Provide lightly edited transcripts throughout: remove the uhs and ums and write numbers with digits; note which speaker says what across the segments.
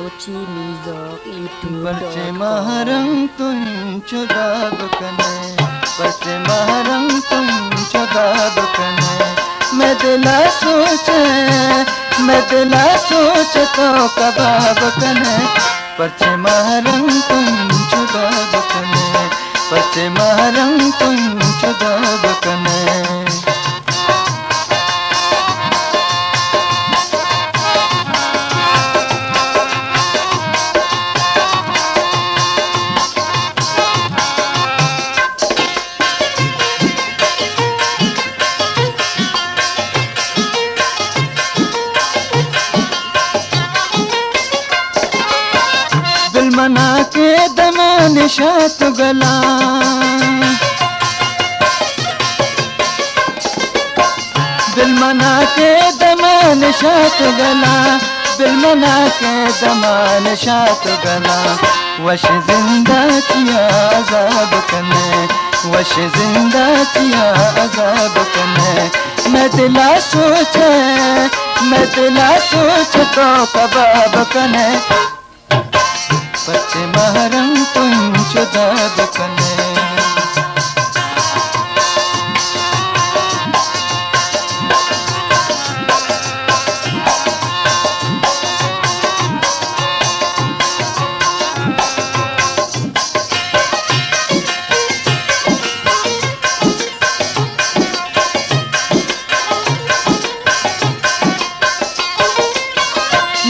Speaker 1: balochi mizok
Speaker 2: Perce
Speaker 1: itu
Speaker 2: maharang tun chuda bkane Perce maharang tun chuda bkane मैं दिला सोचे तो कबाब कने परचे मारंग तुम जुदा बकने परचे मारंग तुम जुदा बकने दिल मना के दमा निशात गला दिल मना के दमा निशात गला दिल मना के दमा निशात गला वश जिंदा किया अज़ाब कने वश जिंदा किया अज़ाब कने मैं दिला सोचे तो कबाब कने परचे मारंग तुम जुदा बकने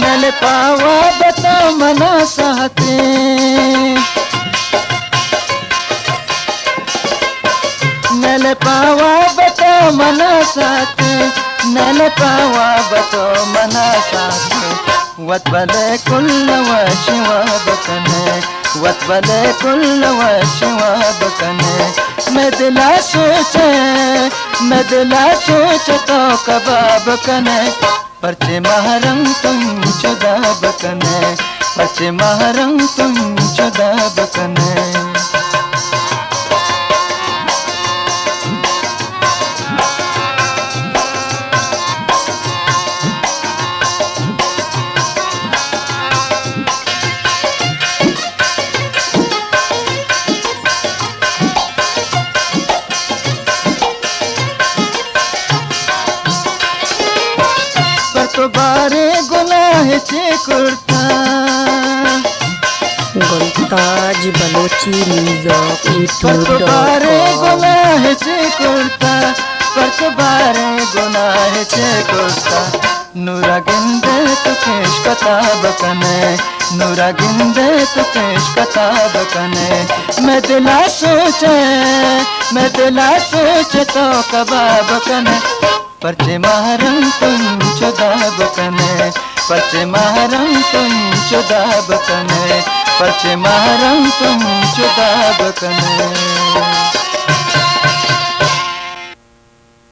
Speaker 2: नल पावा बता मना सहते नल पावा बता मना सहते नल पावा बता मना सहते वत बले कुल वशिवा बकने वत बले कुल वशिवा बकने मैं दिला सोचे तो कबाब कने परचे मारंग तुम जुदा बकने परचे मारंग तुम जुदा बकने तो बारे गुनाह चे kurta
Speaker 1: gontaj balochi mizok itu
Speaker 2: तो बारे गुनाह चे कुर्ता तो बारे गुनाह चे कुर्ता नूरा गिंदे तो केश कता बकने नूरा गिंदे तो केश कता बकने मैं दिला सोचे तो कबाब कने परचे मारंग तुम जुदा बकने परचे मारंग तुम जुदा बकने परचे मारंग तुम जुदा बकने